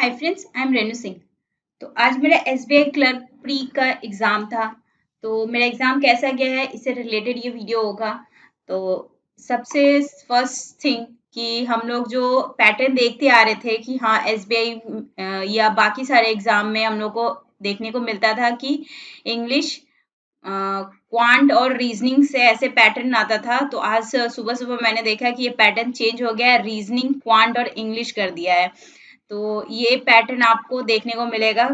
Hi friends, I am Renu Singh. तो आज मेरा एसबीआई क्लर्क प्री का एग्ज़ाम था। तो मेरा एग्ज़ाम कैसा गया है, इससे रिलेटेड ये वीडियो होगा। तो सबसे फर्स्ट थिंग कि हम लोग जो पैटर्न देखते आ रहे थे कि हाँ एसबीआई या बाकी सारे एग्ज़ाम में हम लोग को देखने को मिलता था कि इंग्लिश, क्वांट और रीजनिंग से ऐसे पैटर्न आता था। तो आज सुबह सुबह मैंने देखा कि ये पैटर्न चेंज हो गया है, रीजनिंग, क्वांट और इंग्लिश कर दिया है। तो ये पैटर्न आपको देखने को मिलेगा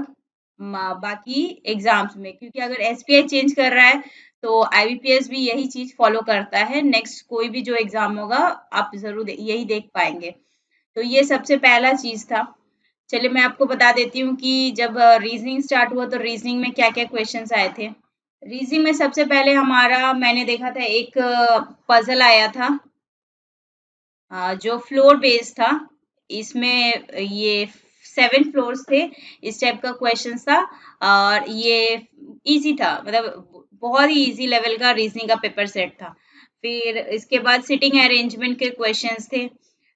बाकी एग्जाम्स में, क्योंकि अगर एसबीआई चेंज कर रहा है तो आईबीपीएस भी यही चीज फॉलो करता है। नेक्स्ट कोई भी जो एग्जाम होगा आप जरूर यही देख पाएंगे। तो ये सबसे पहला चीज था। चलिए मैं आपको बता देती हूँ कि जब रीजनिंग स्टार्ट हुआ तो रीजनिंग में क्या क्या क्वेश्चंस आए थे। रीजनिंग में सबसे पहले हमारा मैंने देखा था एक पजल आया था, जो फ्लोर बेस्ड था। इसमें ये 7 फ्लोर्स थे, इस टाइप का क्वेश्चन था। और ये इजी था, मतलब बहुत ही इजी लेवल का रीजनिंग का पेपर सेट था। फिर इसके बाद सिटिंग अरेंजमेंट के क्वेश्चंस थे,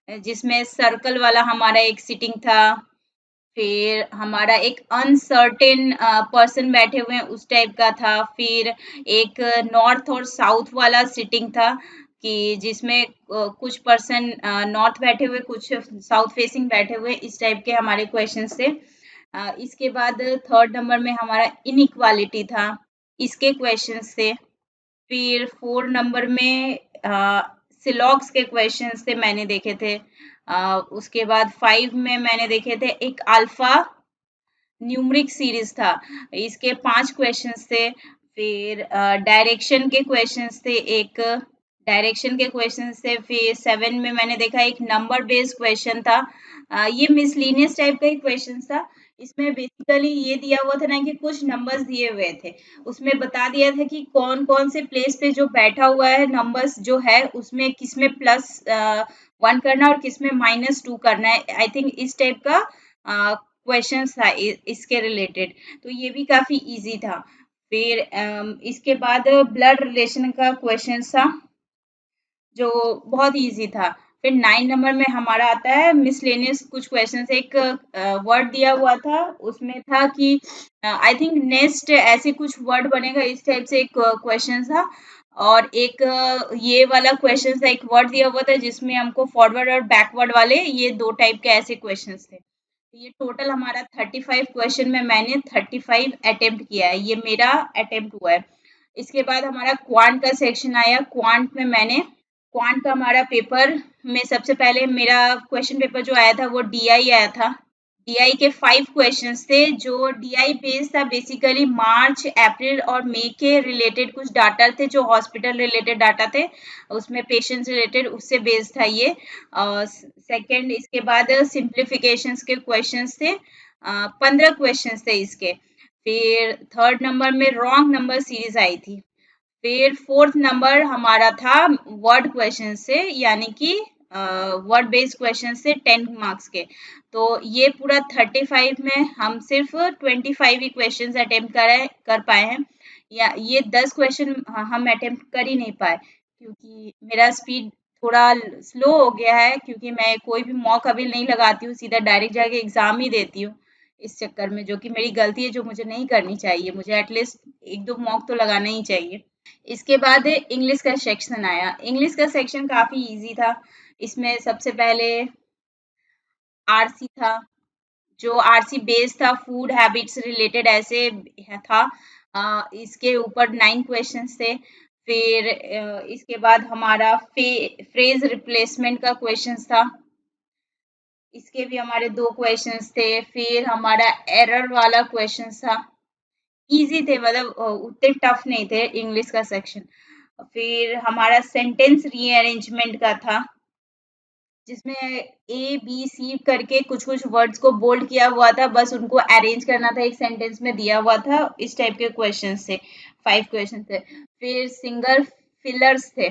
जिसमें सर्कल वाला हमारा एक सिटिंग था। फिर हमारा एक अनसर्टेन पर्सन बैठे हुए हैं उस टाइप का था। फिर एक नॉर्थ और साउथ वाला सिटिंग था कि जिसमें कुछ पर्सन नॉर्थ बैठे हुए, कुछ साउथ फेसिंग बैठे हुए, इस टाइप के हमारे क्वेश्चंस थे। इसके बाद थर्ड नंबर में हमारा इनइक्वालिटी था, इसके क्वेश्चंस थे। फिर 4 नंबर में सिलॉक्स के क्वेश्चंस थे, मैंने देखे थे। उसके बाद 5 में मैंने देखे थे एक अल्फा न्यूमरिक सीरीज था, इसके 5 क्वेश्चंस थे। फिर डायरेक्शन के क्वेश्चंस थे, एक डायरेक्शन के क्वेश्चंस थे। फिर 7 में मैंने देखा एक नंबर बेस्ड क्वेश्चन था। ये मिसलिनियस टाइप का ही क्वेश्चन था। इसमें बेसिकली ये दिया हुआ था ना कि कुछ नंबर्स दिए हुए थे, उसमें बता दिया था कि कौन कौन से प्लेस पे जो बैठा हुआ है नंबर्स जो है उसमें किसमें +1 करना और किसमें -2 करना है। आई थिंक इस टाइप का क्वेश्चंस था इसके रिलेटेड। तो ये भी काफी इजी था। फिर इसके बाद ब्लड रिलेशन का क्वेश्चन था, जो बहुत इजी था। फिर 9 नंबर में हमारा आता है मिसलेनियस कुछ क्वेश्चन। एक वर्ड दिया हुआ था, उसमें था कि आई थिंक नेक्स्ट ऐसे कुछ वर्ड बनेगा, इस टाइप से एक क्वेश्चन था। और एक ये वाला क्वेश्चन था, एक वर्ड दिया हुआ था जिसमें हमको फॉरवर्ड और बैकवर्ड वाले ये 2 टाइप के ऐसे क्वेश्चन थे। तो ये टोटल हमारा 35 क्वेश्चन में मैंने 35 अटेम्प्ट किया है, ये मेरा अटेम्प्ट हुआ है। इसके बाद हमारा क्वांट का सेक्शन आया। क्वांट में मैंने क्वांट का हमारा पेपर में सबसे पहले मेरा क्वेश्चन पेपर जो आया था वो डीआई आया था। डीआई के 5 क्वेश्चंस थे। जो डीआई बेस था बेसिकली मार्च, अप्रैल और मई के रिलेटेड कुछ डाटा थे, जो हॉस्पिटल रिलेटेड डाटा थे, उसमें पेशेंट्स रिलेटेड उससे बेस्ड था ये। सेकंड इसके बाद सिंप्लीफिकेशंस के क्वेश्चंस थे, 15 क्वेश्चंस थे इसके। फिर थर्ड नंबर में रॉन्ग नंबर सीरीज आई थी। फिर फोर्थ नंबर हमारा था वर्ड क्वेश्चन से, यानी कि वर्ड बेस्ड क्वेश्चन से 10 मार्क्स के। तो ये पूरा 35 में हम सिर्फ 25 ही क्वेश्चन अटेम्प्ट कर पाए हैं, या ये 10 क्वेश्चन हम अटेम्प्ट कर ही नहीं पाए, क्योंकि मेरा स्पीड थोड़ा स्लो हो गया है, क्योंकि मैं कोई भी मॉक अभी नहीं लगाती हूँ, सीधा डायरेक्ट जाके एग्जाम ही देती हूँ। इस चक्कर में, जो कि मेरी गलती है, जो मुझे नहीं करनी चाहिए, मुझे एटलीस्ट 1-2 मॉक तो लगाना ही चाहिए। इसके बाद इंग्लिश का सेक्शन आया। इंग्लिश का सेक्शन काफी इजी था। इसमें सबसे पहले आरसी था, जो आरसी बेस था, फूड हैबिट्स रिलेटेड ऐसे था। इसके ऊपर 9 क्वेश्चंस थे। फिर इसके बाद हमारा फ्रेज रिप्लेसमेंट का क्वेश्चन था, इसके भी हमारे 2 क्वेश्चंस थे। फिर हमारा एरर वाला क्वेश्चन था, इजी थे, मतलब उतने टफ नहीं थे इंग्लिश का सेक्शन। फिर हमारा सेंटेंस रीअरेंजमेंट का था, जिसमें ए बी सी करके कुछ कुछ वर्ड्स को बोल्ड किया हुआ था, बस उनको अरेंज करना था, एक सेंटेंस में दिया हुआ था। इस टाइप के क्वेश्चंस थे, 5 क्वेश्चन थे। फिर सिंगल फिलर्स थे,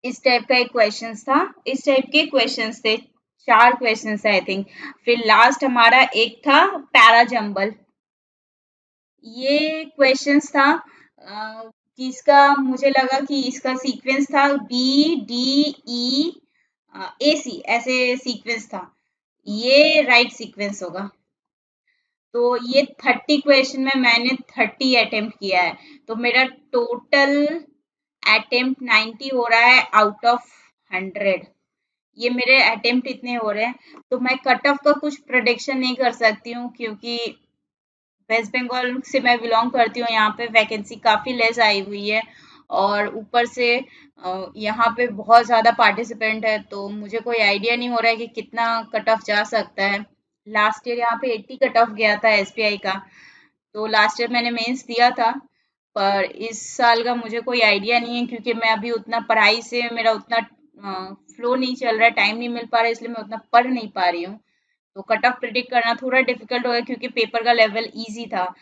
इस टाइप का एक क्वेश्चन था। इस टाइप के क्वेश्चंस थे, 4 क्वेश्चंस आई थिंक। फिर लास्ट हमारा एक था पैराजम्बल। ये क्वेश्चंस था कि इसका मुझे लगा कि इसका सीक्वेंस था बी डी ई ए सी, ऐसे सीक्वेंस था। ये राइट सीक्वेंस होगा। तो ये 30 क्वेश्चन में मैंने 30 अटेम्प्ट किया है, तो मेरा टोटल अटेम्प्ट 90 हो रहा है आउट ऑफ 100। ये मेरे अटेम्प्ट इतने हो रहे हैं, तो मैं कट ऑफ का कुछ प्रोडिक्शन नहीं कर सकती हूँ, क्योंकि वेस्ट बंगाल से मैं बिलोंग करती हूँ। यहाँ पे वैकेंसी काफ़ी लेस आई हुई है, और ऊपर से यहाँ पे बहुत ज़्यादा पार्टिसिपेंट है, तो मुझे कोई आइडिया नहीं हो रहा है कि कितना कट ऑफ जा सकता है। लास्ट ईयर यहाँ पे 80 कट ऑफ गया था एसबीआई का, तो लास्ट ईयर मैंने मेंस दिया था। पर इस साल का मुझे कोई आइडिया नहीं है, क्योंकि मैं अभी उतना पढ़ाई से मेरा उतना फ्लो नहीं चल रहा है, टाइम नहीं मिल पा रहा है, इसलिए मैं उतना पढ़ नहीं पा रही हूँ। तो कट ऑफ प्रिडिक्ट करना थोड़ा डिफिकल्ट होगा, क्योंकि पेपर का लेवल इजी था।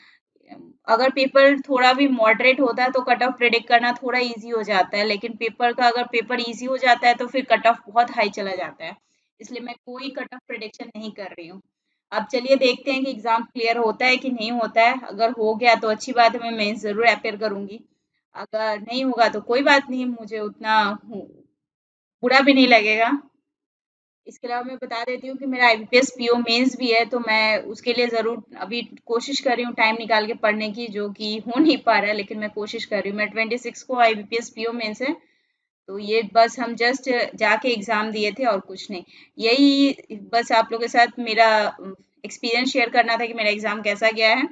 अगर पेपर थोड़ा भी मॉडरेट होता है तो कट ऑफ प्रिडिक्ट करना थोड़ा इजी हो जाता है, लेकिन पेपर का अगर पेपर इजी हो जाता है तो फिर कट ऑफ बहुत हाई चला जाता है। इसलिए मैं कोई कट ऑफ प्रिडिक्शन नहीं कर रही हूँ। अब चलिए देखते हैं कि एग्जाम क्लियर होता है कि नहीं होता है। अगर हो गया तो अच्छी बात है, मैं मेंस जरूर अपेयर करूंगी। अगर नहीं होगा तो कोई बात नहीं, मुझे उतना बुरा भी नहीं लगेगा। इसके अलावा मैं बता देती हूँ कि मेरा आईबीपीएस पीओ मेंस भी है, तो मैं उसके लिए ज़रूर अभी कोशिश कर रही हूँ टाइम निकाल के पढ़ने की, जो कि हो नहीं पा रहा है, लेकिन मैं कोशिश कर रही हूँ। मैं 26 को आईबीपीएस पीओ मेंस है, तो ये बस हम जस्ट जाके एग्ज़ाम दिए थे और कुछ नहीं। यही बस आप लोगों के साथ मेरा एक्सपीरियंस शेयर करना था कि मेरा एग्ज़ाम कैसा गया है।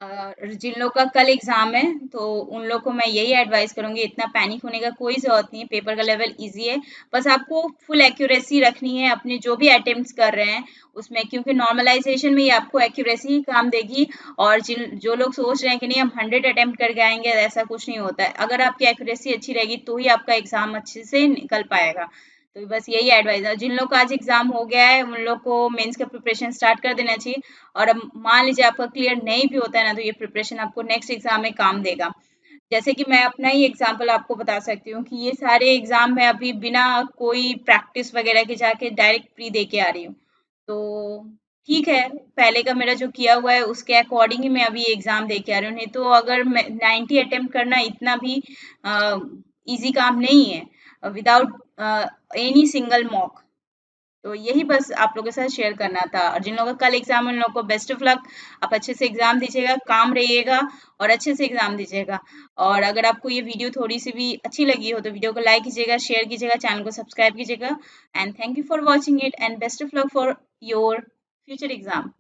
जिन लोग का कल एग्जाम है, तो उन लोग को मैं यही एडवाइस करूंगी, इतना पैनिक होने का कोई ज़रूरत नहीं है। पेपर का लेवल इजी है, बस आपको फुल एक्यूरेसी रखनी है अपने जो भी अटेम्प्ट्स कर रहे हैं उसमें, क्योंकि नॉर्मलाइजेशन में ही आपको एक्यूरेसी ही काम देगी। और जिन जो लोग सोच रहे हैं कि नहीं हम 100 अटेम्प्ट करके आएंगे, ऐसा कुछ नहीं होता है। अगर आपकी एक्यूरेसी अच्छी रहेगी तो ही आपका एग्जाम अच्छे से निकल पाएगा। तो बस यही एडवाइस है। जिन लोग का आज एग्जाम हो गया है उन लोग को मेंस का प्रिपरेशन स्टार्ट कर देना चाहिए। और अब मान लीजिए आपका क्लियर नहीं भी होता है ना, तो ये प्रिपरेशन आपको नेक्स्ट एग्जाम में काम देगा। जैसे कि मैं अपना ही एग्जाम्पल आपको बता सकती हूँ कि ये सारे एग्जाम मैं अभी बिना कोई प्रैक्टिस वगैरह के जाके डायरेक्ट प्री दे के आ रही हूँ। तो ठीक है, पहले का मेरा जो किया हुआ है उसके अकॉर्डिंग ही मैं अभी एग्जाम दे के आ रही हूँ। नहीं तो अगर मैं 90 अटेम्प्ट करना इतना भी इजी काम नहीं है विदाउट एनी सिंगल मॉक। तो यही बस आप लोगों के साथ शेयर करना था। और जिन लोगों का कल एग्जाम है उन लोगों को बेस्ट ऑफ लक। आप अच्छे से एग्जाम दीजिएगा, काम रहिएगा और अच्छे से एग्जाम दीजिएगा। और अगर आपको ये वीडियो थोड़ी सी भी अच्छी लगी हो तो वीडियो को लाइक कीजिएगा, शेयर कीजिएगा, चैनल को सब्सक्राइब कीजिएगा। And thank you for watching it, and best of luck for your future exam.